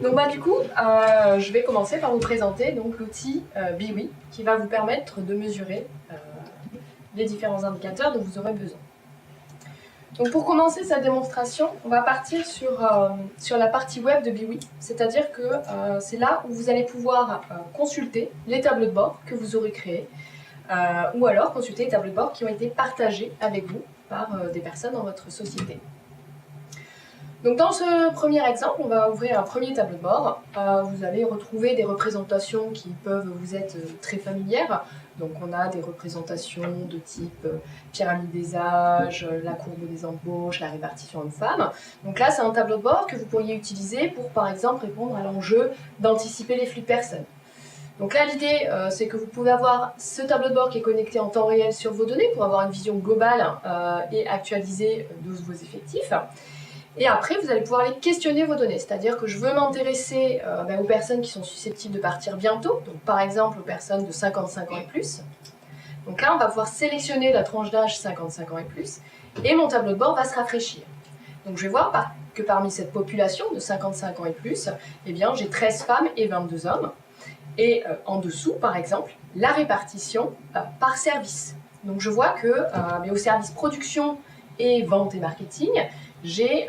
Donc du coup, je vais commencer par vous présenter l'outil Biwi qui va vous permettre de mesurer les différents indicateurs dont vous aurez besoin. Donc pour commencer cette démonstration, on va partir sur la partie web de Biwi, c'est-à-dire que c'est là où vous allez pouvoir consulter les tableaux de bord que vous aurez créés, ou alors consulter les tableaux de bord qui ont été partagés avec vous par des personnes dans votre société. Donc dans ce premier exemple, on va ouvrir un premier tableau de bord. Vous allez retrouver des représentations qui peuvent vous être très familières. Donc on a des représentations de type pyramide des âges, la courbe des embauches, la répartition hommes-femmes. Donc là, c'est un tableau de bord que vous pourriez utiliser pour, par exemple, répondre à l'enjeu d'anticiper les flux de personnes. Donc là, l'idée, c'est que vous pouvez avoir ce tableau de bord qui est connecté en temps réel sur vos données pour avoir une vision globale et actualisée de vos effectifs. Et après, vous allez pouvoir aller questionner vos données, c'est-à-dire que je veux m'intéresser aux personnes qui sont susceptibles de partir bientôt, donc par exemple aux personnes de 55 ans et plus. Donc là, on va pouvoir sélectionner la tranche d'âge 55 ans et plus, et mon tableau de bord va se rafraîchir. Donc je vais voir que parmi cette population de 55 ans et plus, eh bien, j'ai 13 femmes et 22 hommes, et en dessous, par exemple, la répartition par service. Donc je vois que au service production et vente et marketing, j'ai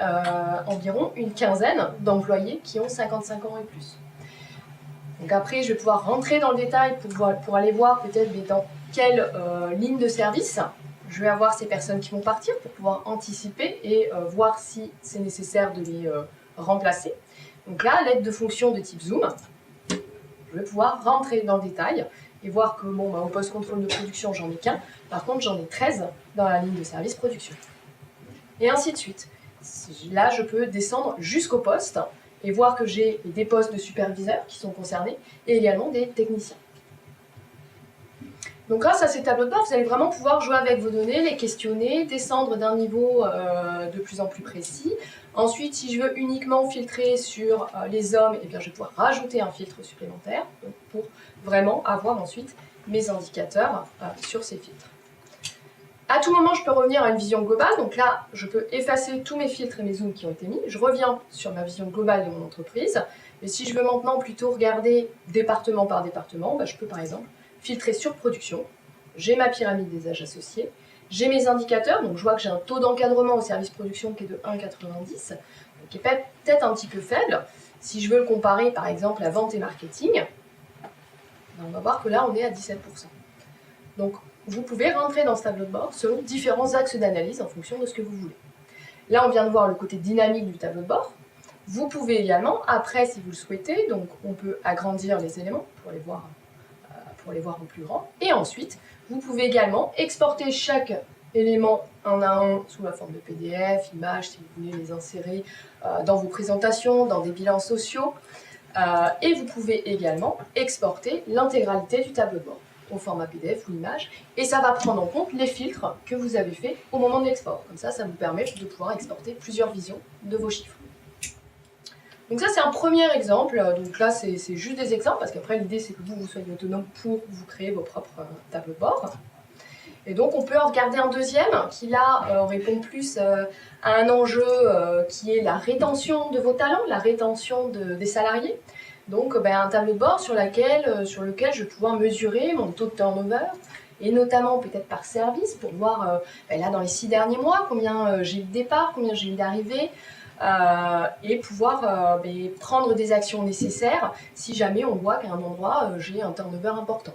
environ une quinzaine d'employés qui ont 55 ans et plus. Donc après, je vais pouvoir rentrer dans le détail pour aller voir peut-être dans quelle ligne de service je vais avoir ces personnes qui vont partir pour pouvoir anticiper et voir si c'est nécessaire de les remplacer. Donc là, à l'aide de fonctions de type Zoom, je vais pouvoir rentrer dans le détail et voir que au poste contrôle de production, j'en ai qu'un. Par contre, j'en ai 13 dans la ligne de service production. Et ainsi de suite. Là, je peux descendre jusqu'au poste et voir que j'ai des postes de superviseurs qui sont concernés et également des techniciens. Donc grâce à ces tableaux de bord, vous allez vraiment pouvoir jouer avec vos données, les questionner, descendre d'un niveau de plus en plus précis. Ensuite, si je veux uniquement filtrer sur les hommes, eh bien, je vais pouvoir rajouter un filtre supplémentaire pour vraiment avoir ensuite mes indicateurs sur ces filtres. À tout moment, je peux revenir à une vision globale. Donc là, je peux effacer tous mes filtres et mes zooms qui ont été mis. Je reviens sur ma vision globale de mon entreprise. Et si je veux maintenant plutôt regarder département par département, je peux par exemple filtrer sur production. J'ai ma pyramide des âges associés. J'ai mes indicateurs. Donc je vois que j'ai un taux d'encadrement au service production qui est de 1,90, qui est peut-être un petit peu faible. Si je veux le comparer par exemple à vente et marketing, on va voir que là, on est à 17%. Donc, vous pouvez rentrer dans ce tableau de bord selon différents axes d'analyse en fonction de ce que vous voulez. Là, on vient de voir le côté dynamique du tableau de bord. Vous pouvez également, après, si vous le souhaitez, donc on peut agrandir les éléments pour les voir en plus grand. Et ensuite, vous pouvez également exporter chaque élément un à un sous la forme de PDF, images, si vous voulez les insérer dans vos présentations, dans des bilans sociaux. Et vous pouvez également exporter l'intégralité du tableau de bord au format PDF ou image, et ça va prendre en compte les filtres que vous avez fait au moment de l'export. Comme ça, ça vous permet de pouvoir exporter plusieurs visions de vos chiffres. Donc ça, c'est un premier exemple. Donc là, c'est juste des exemples, parce qu'après, l'idée, c'est que vous soyez autonome pour vous créer vos propres tableaux de bord. Et donc, on peut en regarder un deuxième qui, là, répond plus à un enjeu qui est la rétention de vos talents, la rétention des salariés. Donc un tableau de bord sur lequel je vais pouvoir mesurer mon taux de turnover, et notamment peut-être par service, pour voir là dans les 6 derniers mois combien j'ai eu de départ, combien j'ai eu d'arrivées, et pouvoir prendre des actions nécessaires si jamais on voit qu'à un endroit j'ai un turnover important.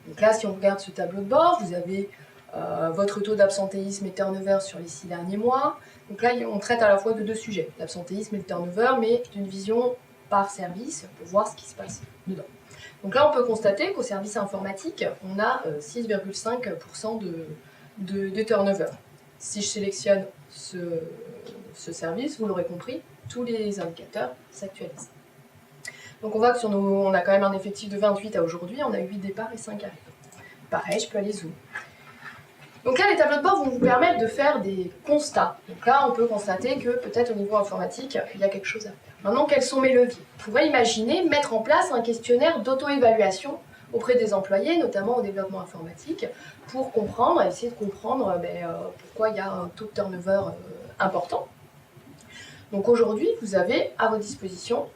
Donc là, si on regarde ce tableau de bord, vous avez votre taux d'absentéisme et turnover sur les 6 derniers mois. Donc là, on traite à la fois de deux sujets, l'absentéisme et le turnover, mais d'une vision par service pour voir ce qui se passe dedans. Donc là, on peut constater qu'au service informatique, on a 6,5% de turnover. Si je sélectionne ce service, vous l'aurez compris, tous les indicateurs s'actualisent. Donc on voit que on a quand même un effectif de 28 à aujourd'hui, on a 8 départs et 5 arrivées. Pareil, je peux aller zoom. Donc là, les tableaux de bord vont vous permettre de faire des constats. Donc là, on peut constater que peut-être au niveau informatique, il y a quelque chose à faire. Maintenant, quels sont mes leviers? On pourrait imaginer mettre en place un questionnaire d'auto-évaluation auprès des employés, notamment au développement informatique, pour comprendre, essayer de comprendre pourquoi il y a un taux de turnover important. Donc aujourd'hui, vous avez à votre disposition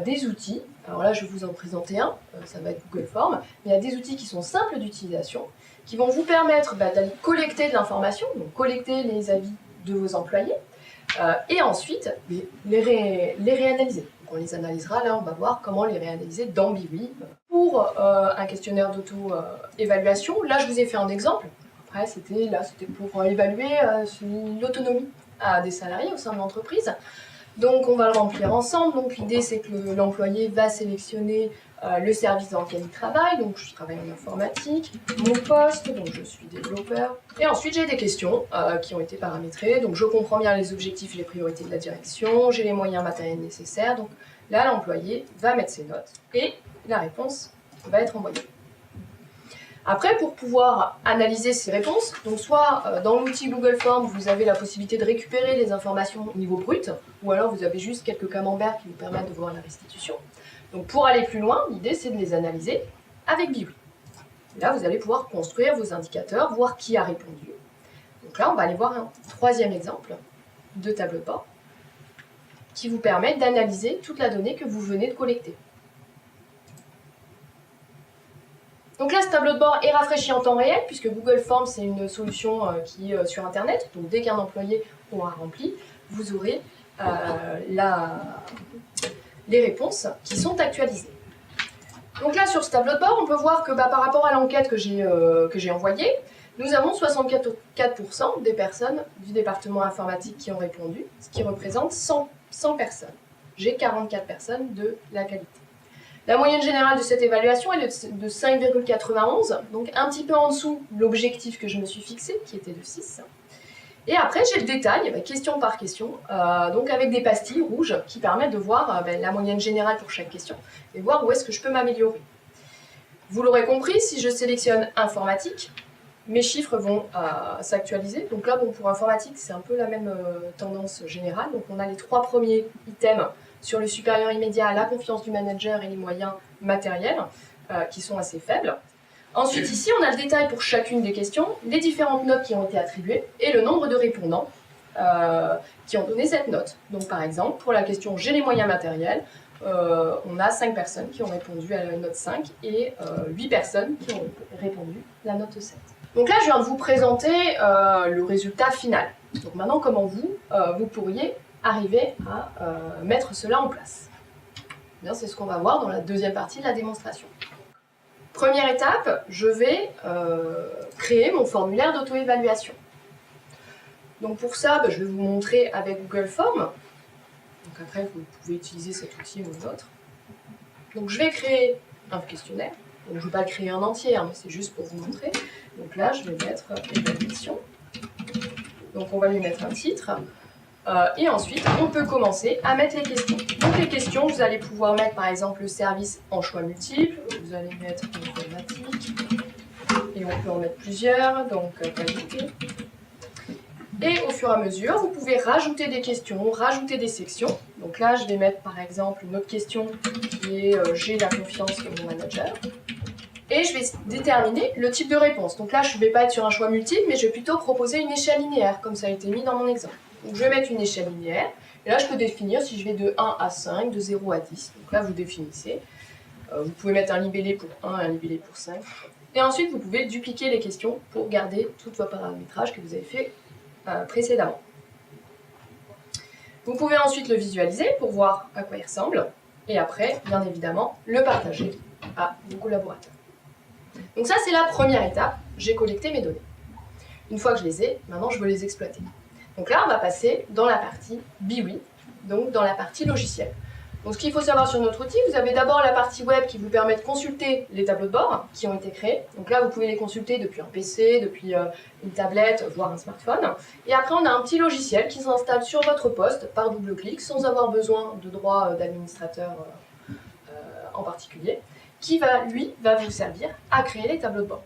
des outils. Alors là, je vais vous en présenter un, ça va être Google Forms. Mais il y a des outils qui sont simples d'utilisation, qui vont vous permettre d'aller collecter de l'information, donc collecter les avis de vos employés, et ensuite les réanalyser. Donc on les analysera, là on va voir comment les réanalyser dans Biwi. Pour un questionnaire d'auto-évaluation, là je vous ai fait un exemple. Après c'était pour évaluer l'autonomie des salariés au sein de l'entreprise. Donc on va le remplir ensemble. Donc l'idée c'est que l'employé va sélectionner le service dans lequel il travaille. Donc je travaille en informatique, mon poste, donc je suis développeur. Et ensuite j'ai des questions qui ont été paramétrées. Donc je comprends bien les objectifs et les priorités de la direction, j'ai les moyens matériels nécessaires. Donc là l'employé va mettre ses notes et la réponse va être envoyée. Après, pour pouvoir analyser ces réponses, donc soit dans l'outil Google Forms, vous avez la possibilité de récupérer les informations au niveau brut, ou alors vous avez juste quelques camemberts qui vous permettent de voir la restitution. Donc pour aller plus loin, l'idée c'est de les analyser avec Biwi. Là, vous allez pouvoir construire vos indicateurs, voir qui a répondu. Donc là, on va aller voir un troisième exemple de tableau de bord qui vous permet d'analyser toute la donnée que vous venez de collecter. Donc là, ce tableau de bord est rafraîchi en temps réel, puisque Google Forms, c'est une solution qui est sur Internet. Donc dès qu'un employé aura rempli, vous aurez les réponses qui sont actualisées. Donc là, sur ce tableau de bord, on peut voir que par rapport à l'enquête que j'ai envoyée, nous avons 64% des personnes du département informatique qui ont répondu, ce qui représente 100 personnes. J'ai 44 personnes de la qualité. La moyenne générale de cette évaluation est de 5,91, donc un petit peu en dessous de l'objectif que je me suis fixé, qui était de 6. Et après, j'ai le détail, question par question, donc avec des pastilles rouges qui permettent de voir la moyenne générale pour chaque question et voir où est-ce que je peux m'améliorer. Vous l'aurez compris, si je sélectionne informatique, mes chiffres vont s'actualiser. Donc là, pour informatique, c'est un peu la même tendance générale. Donc on a les 3 premiers items sur le supérieur immédiat, la confiance du manager et les moyens matériels qui sont assez faibles. Ensuite, ici, on a le détail pour chacune des questions, les différentes notes qui ont été attribuées et le nombre de répondants qui ont donné cette note. Donc par exemple, pour la question « J'ai les moyens matériels », on a 5 personnes qui ont répondu à la note 5 et 8 personnes qui ont répondu à la note 7. Donc là, je viens de vous présenter le résultat final. Donc maintenant, comment vous pourriez arriver à mettre cela en place? Bien, c'est ce qu'on va voir dans la deuxième partie de la démonstration. Première étape, je vais créer mon formulaire d'auto-évaluation. Donc pour ça, je vais vous montrer avec Google Forms. Donc après, vous pouvez utiliser cet outil ou l'autre. Donc je vais créer un questionnaire. Donc, je ne vais pas le créer en entier, mais c'est juste pour vous montrer. Donc là, je vais mettre évaluation. Donc on va lui mettre un titre. Et ensuite, on peut commencer à mettre les questions. Donc les questions, vous allez pouvoir mettre par exemple le service en choix multiples. Vous allez mettre informatique. Et on peut en mettre plusieurs, donc qualité. Et au fur et à mesure, vous pouvez rajouter des questions, rajouter des sections. Donc là, je vais mettre par exemple une autre question qui est j'ai la confiance de mon manager. Et je vais déterminer le type de réponse. Donc là, je ne vais pas être sur un choix multiple, mais je vais plutôt proposer une échelle linéaire, comme ça a été mis dans mon exemple. Donc je vais mettre une échelle linéaire. Et là, je peux définir si je vais de 1 à 5, de 0 à 10. Donc là, vous définissez. Vous pouvez mettre un libellé pour 1 et un libellé pour 5. Et ensuite, vous pouvez dupliquer les questions pour garder tout vos paramétrages que vous avez fait précédemment. Vous pouvez ensuite le visualiser pour voir à quoi il ressemble. Et après, bien évidemment, le partager à vos collaborateurs. Donc ça, c'est la première étape. J'ai collecté mes données. Une fois que je les ai, maintenant, je veux les exploiter. Donc là, on va passer dans la partie Biwi, donc dans la partie logiciel. Donc ce qu'il faut savoir sur notre outil, vous avez d'abord la partie web qui vous permet de consulter les tableaux de bord qui ont été créés. Donc là, vous pouvez les consulter depuis un PC, depuis une tablette, voire un smartphone. Et après, on a un petit logiciel qui s'installe sur votre poste par double clic, sans avoir besoin de droit d'administrateur en particulier, qui va vous servir à créer les tableaux de bord.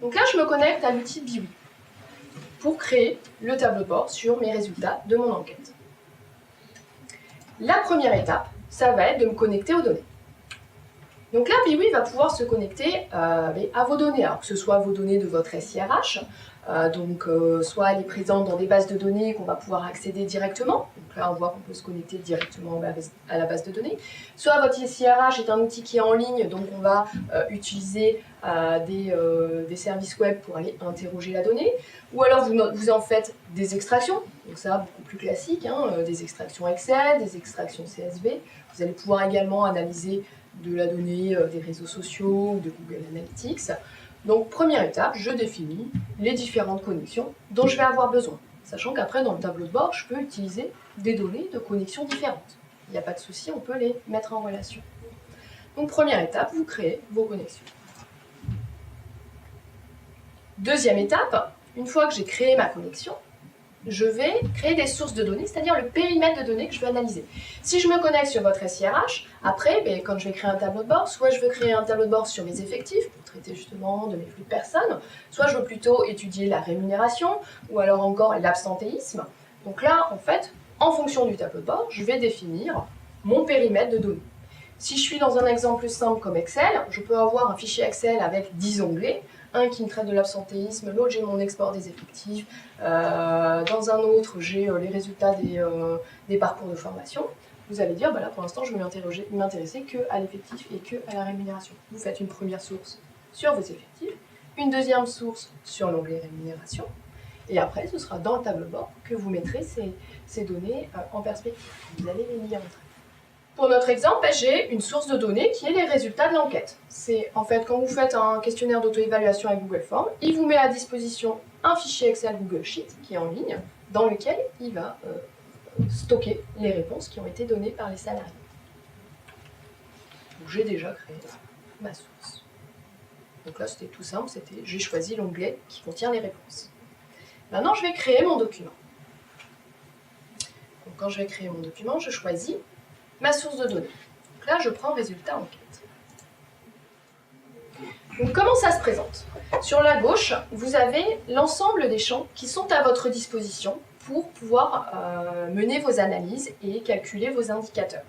Donc là, je me connecte à l'outil Biwi pour créer le tableau de bord sur mes résultats de mon enquête. La première étape, ça va être de me connecter aux données. Donc là, Piwi va pouvoir se connecter à vos données, alors que ce soit vos données de votre SIRH, soit elle est présente dans des bases de données qu'on va pouvoir accéder directement. Donc là, on voit qu'on peut se connecter directement à la base de données. Soit votre SIRH est un outil qui est en ligne, donc on va utiliser des services web pour aller interroger la donnée. Ou alors vous en faites des extractions, donc ça beaucoup plus classique, des extractions Excel, des extractions CSV. Vous allez pouvoir également analyser de la donnée des réseaux sociaux ou de Google Analytics. Donc, première étape, je définis les différentes connexions dont je vais avoir besoin. Sachant qu'après, dans le tableau de bord, je peux utiliser des données de connexions différentes. Il n'y a pas de souci, on peut les mettre en relation. Donc, première étape, vous créez vos connexions. Deuxième étape, une fois que j'ai créé ma connexion, je vais créer des sources de données, c'est-à-dire le périmètre de données que je vais analyser. Si je me connecte sur votre SIRH, après, quand je vais créer un tableau de bord, soit je veux créer un tableau de bord sur mes effectifs, pour traiter justement de mes flux de personnes, soit je veux plutôt étudier la rémunération, ou alors encore l'absentéisme. Donc là, en fait, en fonction du tableau de bord, je vais définir mon périmètre de données. Si je suis dans un exemple simple comme Excel, je peux avoir un fichier Excel avec 10 onglets, un qui me traite de l'absentéisme, l'autre j'ai mon export des effectifs, dans un autre j'ai les résultats des parcours de formation. Vous allez dire, là pour l'instant je vais m'intéresser qu'à l'effectif et qu'à la rémunération. Vous faites une première source sur vos effectifs, une deuxième source sur l'onglet rémunération, et après ce sera dans le tableau de bord que vous mettrez ces données en perspective. Vous allez les lier entre elles. Pour notre exemple, j'ai une source de données qui est les résultats de l'enquête. C'est en fait quand vous faites un questionnaire d'auto-évaluation avec Google Forms, il vous met à disposition un fichier Excel Google Sheet qui est en ligne, dans lequel il va stocker les réponses qui ont été données par les salariés. J'ai déjà créé ma source. Donc là, c'était tout simple, j'ai choisi l'onglet qui contient les réponses. Maintenant, je vais créer mon document. Donc, quand je vais créer mon document, je choisis ma source de données. Donc là, je prends résultat enquête. Donc comment ça se présente? Sur la gauche, vous avez l'ensemble des champs qui sont à votre disposition pour pouvoir mener vos analyses et calculer vos indicateurs.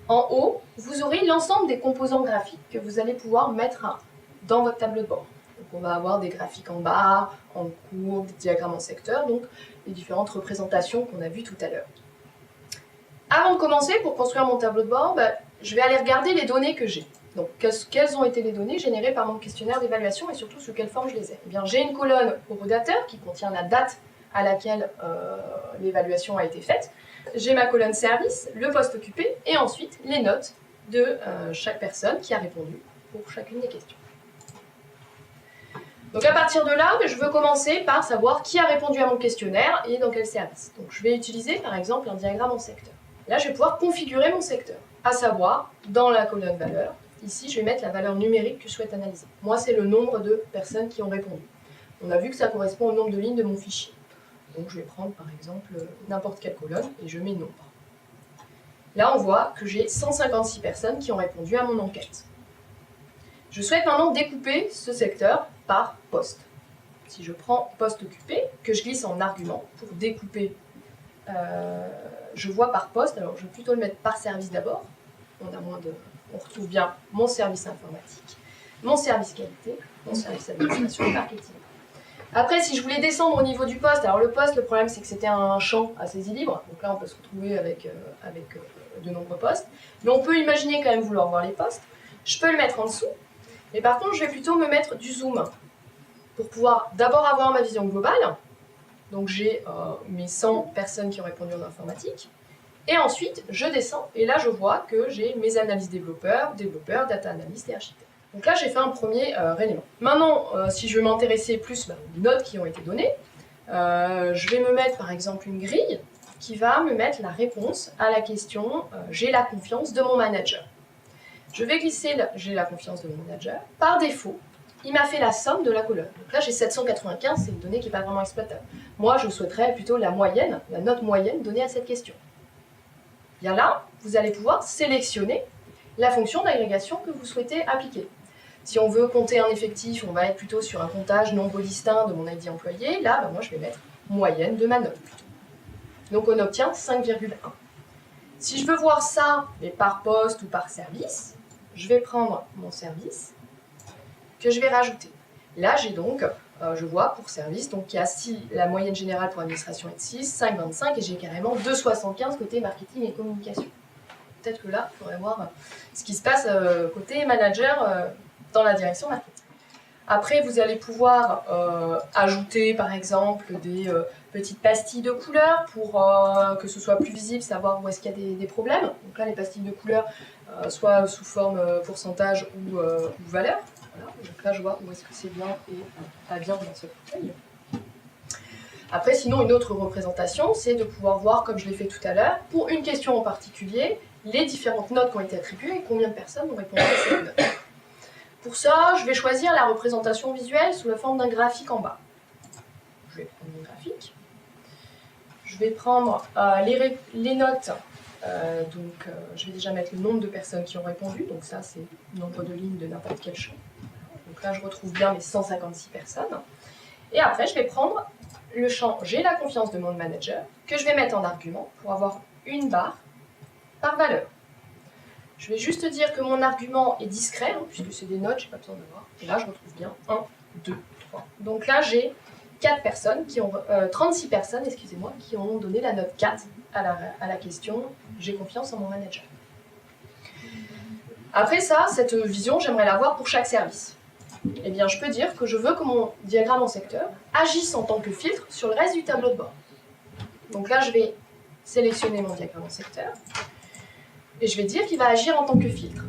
En haut, vous aurez l'ensemble des composants graphiques que vous allez pouvoir mettre dans votre tableau de bord. Donc on va avoir des graphiques en barre, en courbe, des diagrammes en secteur, donc les différentes représentations qu'on a vues tout à l'heure. Avant de commencer, pour construire mon tableau de bord, je vais aller regarder les données que j'ai. Donc, quelles ont été les données générées par mon questionnaire d'évaluation et surtout sous quelle forme je les ai. Eh bien, j'ai une colonne horodateur qui contient la date à laquelle l'évaluation a été faite. J'ai ma colonne service, le poste occupé et ensuite les notes de chaque personne qui a répondu pour chacune des questions. Donc à partir de là, je veux commencer par savoir qui a répondu à mon questionnaire et dans quel service. Donc je vais utiliser par exemple un diagramme en secteur. Là, je vais pouvoir configurer mon secteur, à savoir, dans la colonne valeur, ici, je vais mettre la valeur numérique que je souhaite analyser. Moi, c'est le nombre de personnes qui ont répondu. On a vu que ça correspond au nombre de lignes de mon fichier. Donc, je vais prendre, par exemple, n'importe quelle colonne et je mets nombre. Là, on voit que j'ai 156 personnes qui ont répondu à mon enquête. Je souhaite maintenant découper ce secteur par poste. Si je prends poste occupé, que je glisse en argument pour découper, je vois par poste, alors je vais plutôt le mettre par service d'abord, on retrouve bien mon service informatique, mon service qualité, mon service administration et marketing. Après, si je voulais descendre au niveau du poste, alors le poste, le problème c'est que c'était un champ à saisie libre, donc là on peut se retrouver avec de nombreux postes, mais on peut imaginer quand même vouloir voir les postes. Je peux le mettre en dessous, mais par contre je vais plutôt me mettre du zoom pour pouvoir d'abord avoir ma vision globale. Donc j'ai mes 100 personnes qui ont répondu en informatique. Et ensuite, je descends et là je vois que j'ai mes analyses développeurs, data analystes et architectes. Donc là j'ai fait un premier élément. Maintenant, si je veux m'intéresser plus aux notes qui ont été données, je vais me mettre par exemple une grille qui va me mettre la réponse à la question « J'ai la confiance de mon manager ». Je vais glisser « J'ai la confiance de mon manager ». Par défaut, il m'a fait la somme de la colonne. Donc là, j'ai 795, c'est une donnée qui n'est pas vraiment exploitable. Moi, je souhaiterais plutôt la moyenne, la note moyenne donnée à cette question. Bien là, vous allez pouvoir sélectionner la fonction d'agrégation que vous souhaitez appliquer. Si on veut compter un effectif, on va être plutôt sur un comptage nombre distinct de mon ID employé. Là, moi, je vais mettre moyenne de ma note. Donc, on obtient 5,1. Si je veux voir ça, mais par poste ou par service, je vais prendre mon service que je vais rajouter. Là, j'ai donc, je vois pour service, donc il y a la moyenne générale pour administration est de 6, 5,25 et j'ai carrément 2,75 côté marketing et communication. Peut-être que là, il faudrait voir ce qui se passe côté manager dans la direction marketing. Après, vous allez pouvoir ajouter, par exemple, des petites pastilles de couleurs pour que ce soit plus visible, savoir où est-ce qu'il y a des problèmes. Donc là, les pastilles de couleurs, soit sous forme pourcentage ou valeur. Voilà. Donc là, je vois où est-ce que c'est bien et pas bien dans ce portail. Après, sinon, une autre représentation, c'est de pouvoir voir, comme je l'ai fait tout à l'heure, pour une question en particulier, les différentes notes qui ont été attribuées et combien de personnes ont répondu à cette note. Pour ça, je vais choisir la représentation visuelle sous la forme d'un graphique en bas. Je vais prendre mon graphique. Je vais prendre les notes. Je vais déjà mettre le nombre de personnes qui ont répondu. Donc ça, c'est le nombre de lignes de n'importe quel champ. Donc là, je retrouve bien mes 156 personnes. Et après, je vais prendre le champ « J'ai la confiance de mon manager » que je vais mettre en argument pour avoir une barre par valeur. Je vais juste dire que mon argument est discret, puisque c'est des notes, je n'ai pas besoin de voir. Et là, je retrouve bien 1, 2, 3. Donc là, j'ai 36 personnes, excusez-moi, qui ont donné la note 4 à la question « J'ai confiance en mon manager ». Après ça, cette vision, j'aimerais l'avoir pour chaque service. Eh bien, je peux dire que je veux que mon diagramme en secteur agisse en tant que filtre sur le reste du tableau de bord. Donc là, je vais sélectionner mon diagramme en secteur et je vais dire qu'il va agir en tant que filtre.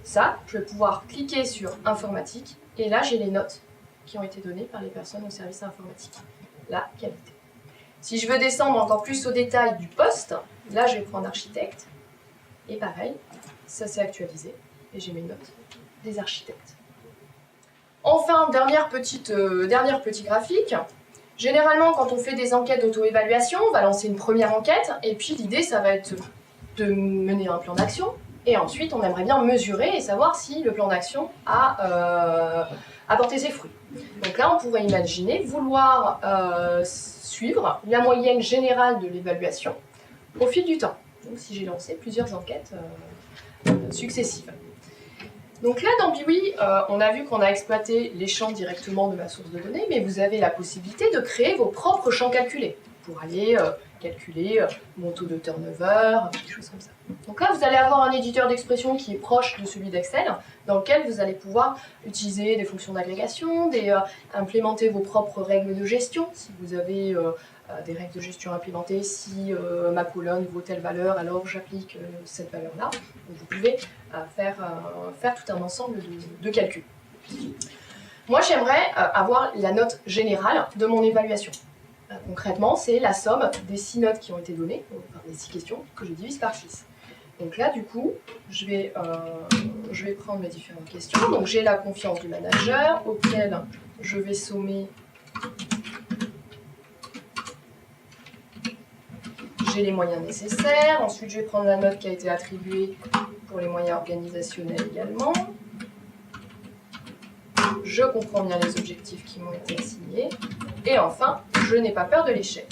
Ça, je vais pouvoir cliquer sur informatique et là, j'ai les notes qui ont été données par les personnes au service informatique. La qualité. Si je veux descendre encore plus au détail du poste, là, je vais prendre architecte et pareil, ça s'est actualisé et j'ai mes notes des architectes. Enfin, dernier petit graphique. Généralement, quand on fait des enquêtes d'auto-évaluation, on va lancer une première enquête, et puis l'idée, ça va être de mener un plan d'action, et ensuite, on aimerait bien mesurer et savoir si le plan d'action a apporté ses fruits. Donc là, on pourrait imaginer vouloir suivre la moyenne générale de l'évaluation au fil du temps. Donc si j'ai lancé plusieurs enquêtes successives. Donc là, dans Biwi, on a vu qu'on a exploité les champs directement de ma source de données, mais vous avez la possibilité de créer vos propres champs calculés pour aller calculer mon taux de turnover, des choses comme ça. Donc là, vous allez avoir un éditeur d'expression qui est proche de celui d'Excel, dans lequel vous allez pouvoir utiliser des fonctions d'agrégation, implémenter vos propres règles de gestion, si vous avez des règles de gestion implémentées, si ma colonne vaut telle valeur, alors j'applique cette valeur-là. Vous pouvez faire tout un ensemble de calculs. Moi, j'aimerais avoir la note générale de mon évaluation. Concrètement, c'est la somme des 6 notes qui ont été données, enfin des 6 questions, que je divise par 6. Donc là, du coup, je vais prendre mes différentes questions. Donc j'ai la confiance du manager, auquel je vais sommer. J'ai les moyens nécessaires. Ensuite, je vais prendre la note qui a été attribuée pour les moyens organisationnels également. Je comprends bien les objectifs qui m'ont été assignés. Et enfin, je n'ai pas peur de l'échec.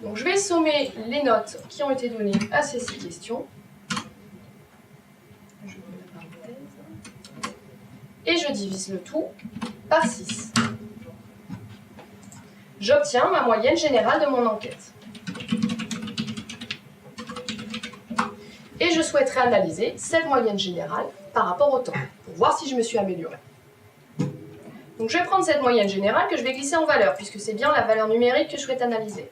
Donc je vais sommer les notes qui ont été données à ces 6 questions. Je mets la parenthèse. Et je divise le tout par 6. J'obtiens ma moyenne générale de mon enquête. Et je souhaiterais analyser cette moyenne générale par rapport au temps, pour voir si je me suis améliorée. Donc je vais prendre cette moyenne générale que je vais glisser en valeur, puisque c'est bien la valeur numérique que je souhaite analyser.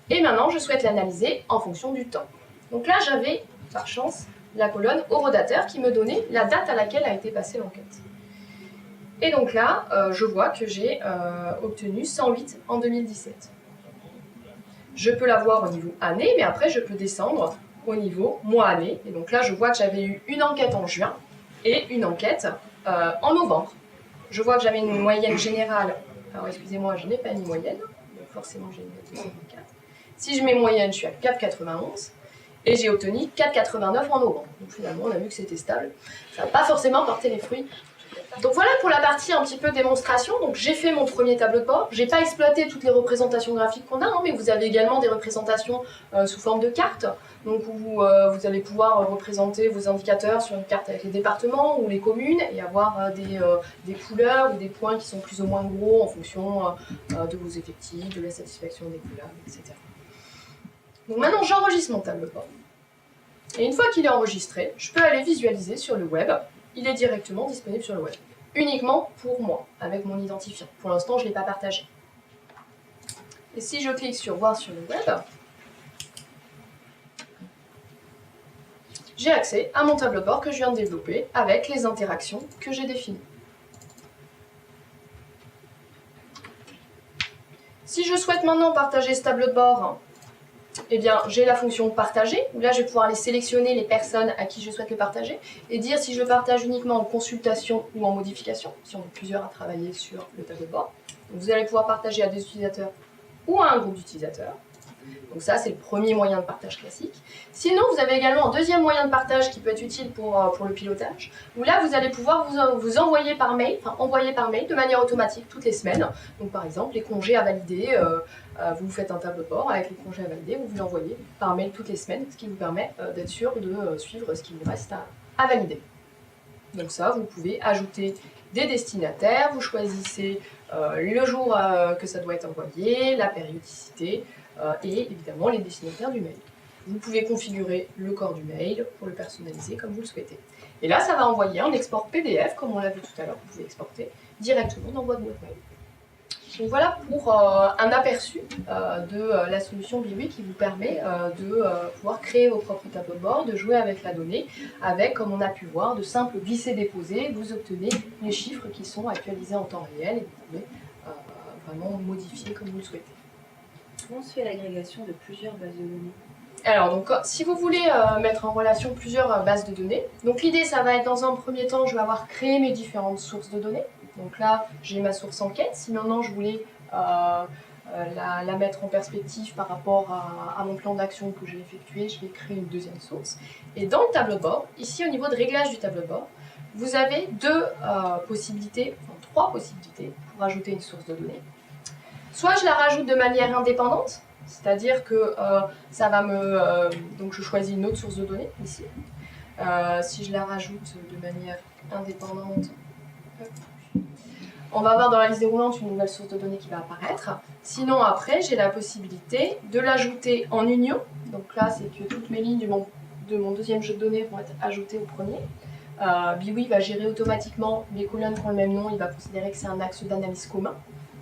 Et maintenant, je souhaite l'analyser en fonction du temps. Donc là, j'avais, par chance, la colonne horodateur qui me donnait la date à laquelle a été passée l'enquête. Et donc là, je vois que j'ai obtenu 108 en 2017. Je peux l'avoir au niveau année, mais après, je peux descendre au niveau mois-année. Et donc là, je vois que j'avais eu une enquête en juin et une enquête en novembre. Je vois que j'avais une moyenne générale. Alors, excusez-moi, je n'ai pas mis moyenne. Donc forcément, j'ai une note de 54. Si je mets moyenne, je suis à 4,91. Et j'ai obtenu 4,89 en novembre. Donc finalement, on a vu que c'était stable. Ça n'a pas forcément porté les fruits Donc voilà pour la partie un petit peu démonstration. Donc j'ai fait mon premier tableau de bord. J'ai pas exploité toutes les représentations graphiques qu'on a, hein, mais vous avez également des représentations sous forme de cartes. Donc où vous allez pouvoir représenter vos indicateurs sur une carte avec les départements ou les communes et avoir des couleurs ou des points qui sont plus ou moins gros en fonction de vos effectifs, de la satisfaction des couleurs, etc. Donc maintenant j'enregistre mon tableau de bord. Et une fois qu'il est enregistré, je peux aller visualiser sur le web. Il est directement disponible sur le web. Uniquement pour moi, avec mon identifiant. Pour l'instant, je ne l'ai pas partagé. Et si je clique sur voir sur le web, j'ai accès à mon tableau de bord que je viens de développer avec les interactions que j'ai définies. Si je souhaite maintenant partager ce tableau de bord, eh bien, j'ai la fonction partager, où là je vais pouvoir aller sélectionner les personnes à qui je souhaite le partager et dire si je le partage uniquement en consultation ou en modification, si on est plusieurs à travailler sur le tableau de bord. Donc, vous allez pouvoir partager à des utilisateurs ou à un groupe d'utilisateurs. Donc ça, c'est le premier moyen de partage classique. Sinon, vous avez également un deuxième moyen de partage qui peut être utile pour le pilotage, où là, vous allez pouvoir vous envoyer par mail, de manière automatique toutes les semaines. Donc par exemple, les congés à valider, vous faites un tableau de bord avec les congés à valider, vous l'envoyez par mail toutes les semaines, ce qui vous permet d'être sûr de suivre ce qui vous reste à valider. Donc ça, vous pouvez ajouter des destinataires, vous choisissez le jour que ça doit être envoyé, la périodicité, et évidemment les destinataires du mail. Vous pouvez configurer le corps du mail pour le personnaliser comme vous le souhaitez. Et là, ça va envoyer un export PDF, comme on l'a vu tout à l'heure, vous pouvez exporter directement dans votre boîte mail. Donc voilà pour un aperçu de la solution Biwi qui vous permet de pouvoir créer vos propres tableaux de bord, de jouer avec la donnée, avec, comme on a pu voir, de simples glisser-déposer, vous obtenez les chiffres qui sont actualisés en temps réel et vous pouvez vraiment modifier comme vous le souhaitez. Comment se fait l'agrégation de plusieurs bases de données? Alors, donc, si vous voulez mettre en relation plusieurs bases de données, donc l'idée, ça va être dans un premier temps, je vais avoir créé mes différentes sources de données. Donc là, j'ai ma source enquête. Si maintenant je voulais la mettre en perspective par rapport à mon plan d'action que j'ai effectué, je vais créer une deuxième source. Et dans le tableau de bord, ici au niveau de réglage du tableau de bord, vous avez trois possibilités pour ajouter une source de données. Soit je la rajoute de manière indépendante, c'est-à-dire que ça va donc je choisis une autre source de données ici. Si je la rajoute de manière indépendante, on va avoir dans la liste déroulante une nouvelle source de données qui va apparaître. Sinon après, j'ai la possibilité de l'ajouter en union. Donc là, c'est que toutes mes lignes de mon deuxième jeu de données vont être ajoutées au premier. Biwi va gérer automatiquement les colonnes qui ont le même nom, il va considérer que c'est un axe d'analyse commun.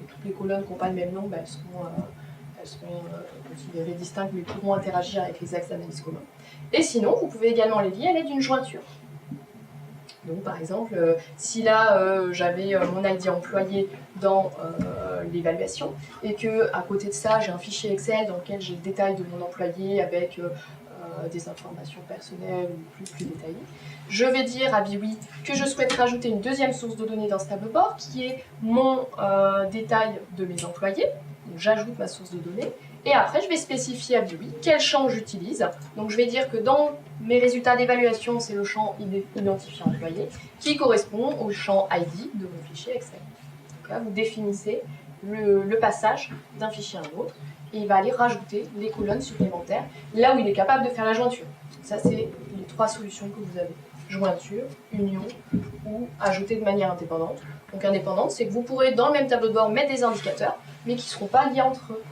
Toutes les colonnes qui n'ont pas le même nom, elles seront considérées distinctes, mais pourront interagir avec les axes d'analyse communs. Et sinon, vous pouvez également les lier à l'aide d'une jointure. Donc par exemple, si là j'avais mon ID employé dans l'évaluation, et que à côté de ça, j'ai un fichier Excel dans lequel j'ai le détail de mon employé avec des informations personnelles ou plus détaillées, je vais dire à Biwi que je souhaite rajouter une deuxième source de données dans ce tableau de bord qui est mon détail de mes employés. J'ajoute ma source de données et après je vais spécifier à Biwi quel champ j'utilise. Donc je vais dire que dans mes résultats d'évaluation, c'est le champ identifiant employé qui correspond au champ ID de mon fichier Excel. Donc là, vous définissez le passage d'un fichier à un autre et il va aller rajouter les colonnes supplémentaires là où il est capable de faire la jointure. Ça, c'est les trois solutions que vous avez. Jointure, union ou ajouter de manière indépendante. Donc indépendante, c'est que vous pourrez dans le même tableau de bord mettre des indicateurs, mais qui ne seront pas liés entre eux.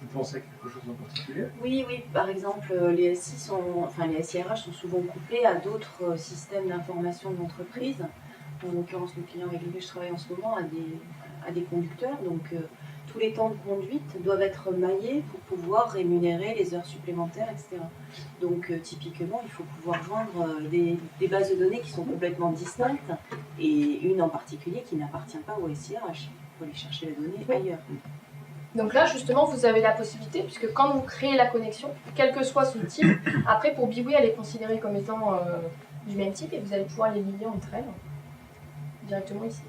Vous pensez à quelque chose en particulier? Oui, par exemple, les SIRH sont souvent couplés à d'autres systèmes d'information de l'entreprise. En l'occurrence, le client avec lequel je travaille en ce moment a des conducteurs, donc tous les temps de conduite doivent être maillés pour pouvoir rémunérer les heures supplémentaires, etc. Donc typiquement, il faut pouvoir joindre des bases de données qui sont complètement distinctes et une en particulier qui n'appartient pas au SIRH. Il faut aller chercher les données ailleurs. Donc là, justement, vous avez la possibilité, puisque quand vous créez la connexion, quel que soit son type, après pour Biwi, elle est considérée comme étant du même type et vous allez pouvoir les lier entre elles directement ici.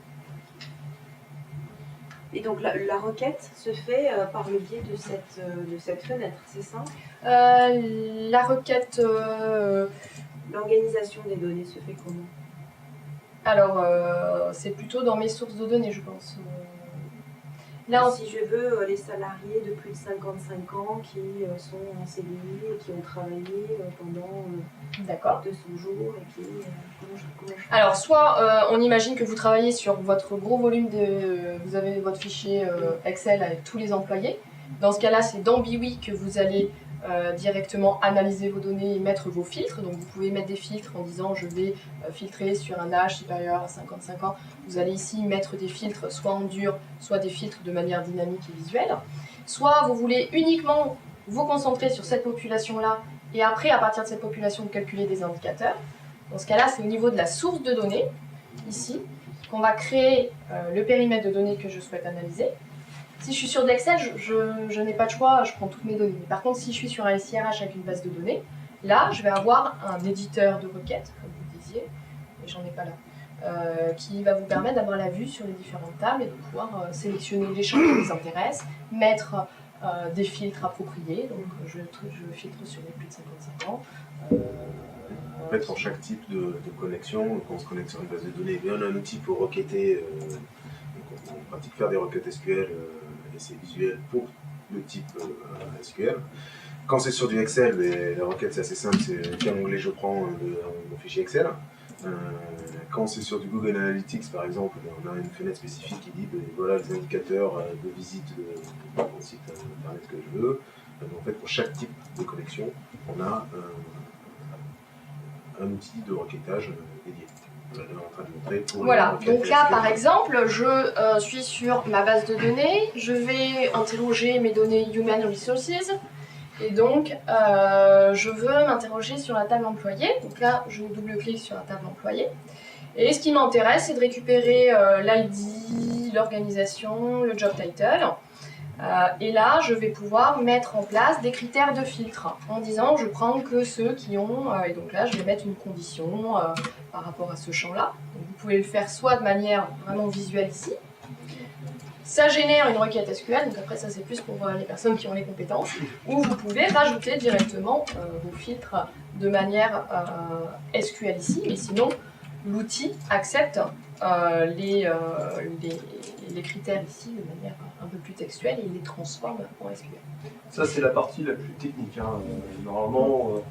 Et donc la requête se fait par le biais de cette fenêtre, c'est ça? La requête... L'organisation des données se fait comment? Alors, c'est plutôt dans mes sources de données, je pense. Là, si je veux les salariés de plus de 55 ans qui sont en CDI et qui ont travaillé pendant 200 jours et qui... Alors, soit on imagine que vous travaillez sur votre gros volume vous avez votre fichier Excel avec tous les employés. Dans ce cas-là, c'est dans Biwi que vous allez directement analyser vos données et mettre vos filtres. Donc vous pouvez mettre des filtres en disant je vais filtrer sur un âge supérieur à 55 ans. Vous allez ici mettre des filtres soit en dur, soit des filtres de manière dynamique et visuelle. Soit vous voulez uniquement vous concentrer sur cette population-là et après, à partir de cette population, calculer des indicateurs. Dans ce cas-là, c'est au niveau de la source de données, ici, qu'on va créer le périmètre de données que je souhaite analyser. Si je suis sur de l'Excel, je n'ai pas de choix, je prends toutes mes données. Mais par contre, si je suis sur un SIRH avec une base de données, là, je vais avoir un éditeur de requêtes, comme vous disiez, et j'en ai pas là, qui va vous permettre d'avoir la vue sur les différentes tables et de pouvoir sélectionner les champs qui vous intéressent, mettre des filtres appropriés. Donc, je filtre sur les plus de 55 ans. En fait, pour chaque type de connexion, quand on se connecte sur une base de données, on a un outil pour requêter. On pratique faire des requêtes SQL et c'est visuel pour le type SQL. Quand c'est sur du Excel, la requête c'est assez simple, c'est quel onglet je prends mon fichier Excel. Quand c'est sur du Google Analytics par exemple, on a une fenêtre spécifique qui dit voilà les indicateurs de visite de mon site internet que je veux. En fait, pour chaque type de connexion, on a un outil de requêtage dédié. Voilà, donc là par exemple, je suis sur ma base de données, je vais interroger mes données Human Resources et donc je veux m'interroger sur la table employée. Donc là, je double-clique sur la table employée et ce qui m'intéresse, c'est de récupérer l'ID, l'organisation, le job title. Et là, je vais pouvoir mettre en place des critères de filtre en disant je prends que ceux qui ont, et donc là je vais mettre une condition par rapport à ce champ-là. Vous pouvez le faire soit de manière vraiment visuelle ici, ça génère une requête SQL, donc après ça c'est plus pour les personnes qui ont les compétences, ou vous pouvez rajouter directement vos filtres de manière SQL ici, mais sinon l'outil accepte les critères ici de manière un peu plus textuelle et il les transforme en SQL. Ça, c'est la partie la plus technique. Hein. Normalement,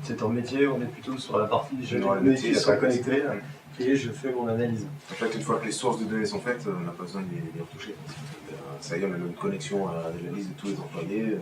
c'est en métier, on est plutôt sur la partie je métier, qui sont connectés et je fais mon analyse. En fait, une fois que les sources de données sont faites, on n'a pas besoin de les retoucher. Ça y est, on a une connexion à la liste de tous les employés.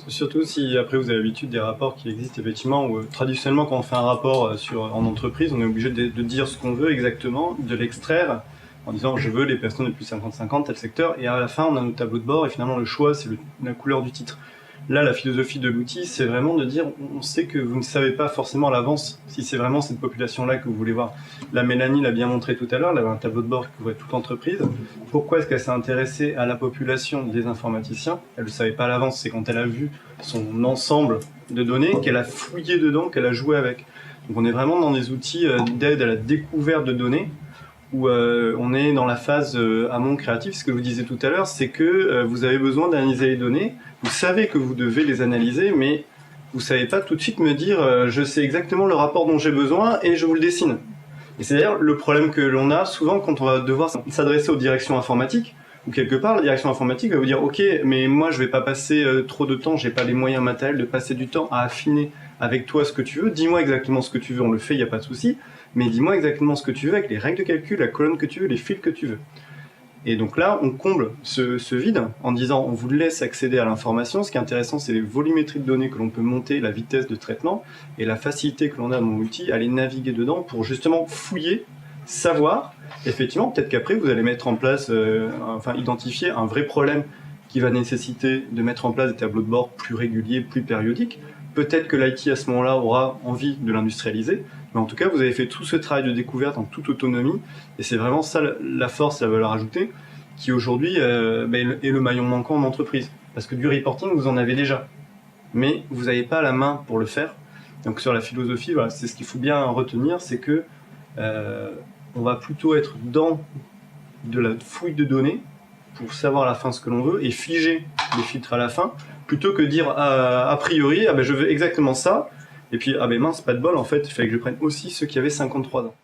Surtout si après vous avez l'habitude des rapports qui existent effectivement où traditionnellement quand on fait un rapport en entreprise on est obligé de dire ce qu'on veut exactement, de l'extraire en disant je veux les personnes de plus de 50 ans tel secteur et à la fin on a nos tableaux de bord et finalement le choix c'est la couleur du titre. Là la philosophie de l'outil c'est vraiment de dire on sait que vous ne savez pas forcément à l'avance si c'est vraiment cette population là que vous voulez voir. La Mélanie l'a bien montré tout à l'heure, elle avait un tableau de bord qui couvrait toute entreprise. Pourquoi est-ce qu'elle s'est intéressée à la population des informaticiens? Elle ne le savait pas à l'avance, c'est quand elle a vu son ensemble de données qu'elle a fouillé dedans, qu'elle a joué avec. Donc on est vraiment dans des outils d'aide à la découverte de données où on est dans la phase amont créative. Ce que vous disiez tout à l'heure, c'est que vous avez besoin d'analyser les données, vous savez que vous devez les analyser, mais vous ne savez pas tout de suite me dire je sais exactement le rapport dont j'ai besoin et je vous le dessine. Et c'est d'ailleurs le problème que l'on a souvent quand on va devoir s'adresser aux directions informatiques, où quelque part la direction informatique va vous dire ok, mais moi je vais pas passer trop de temps, j'ai pas les moyens matériels de passer du temps à affiner avec toi ce que tu veux, dis-moi exactement ce que tu veux, on le fait, il n'y a pas de souci, mais dis-moi exactement ce que tu veux avec les règles de calcul, la colonne que tu veux, les fils que tu veux. Et donc là, on comble ce vide en disant on vous laisse accéder à l'information. Ce qui est intéressant, c'est les volumétries de données que l'on peut monter, la vitesse de traitement et la facilité que l'on a dans l'outil à les naviguer dedans pour justement fouiller, savoir. Effectivement, peut-être qu'après, vous allez mettre en place, identifier un vrai problème qui va nécessiter de mettre en place des tableaux de bord plus réguliers, plus périodiques. Peut-être que l'IT à ce moment-là aura envie de l'industrialiser. Mais en tout cas, vous avez fait tout ce travail de découverte en toute autonomie, et c'est vraiment ça la force, la valeur ajoutée, qui aujourd'hui est le maillon manquant en entreprise. Parce que du reporting, vous en avez déjà, mais vous n'avez pas la main pour le faire. Donc sur la philosophie, voilà, c'est ce qu'il faut bien retenir, c'est que on va plutôt être dans de la fouille de données pour savoir à la fin ce que l'on veut et figer les filtres à la fin, plutôt que dire a priori, je veux exactement ça. Et puis, ah ben mince, pas de bol, en fait, il fallait que je prenne aussi ceux qui avaient 53 ans.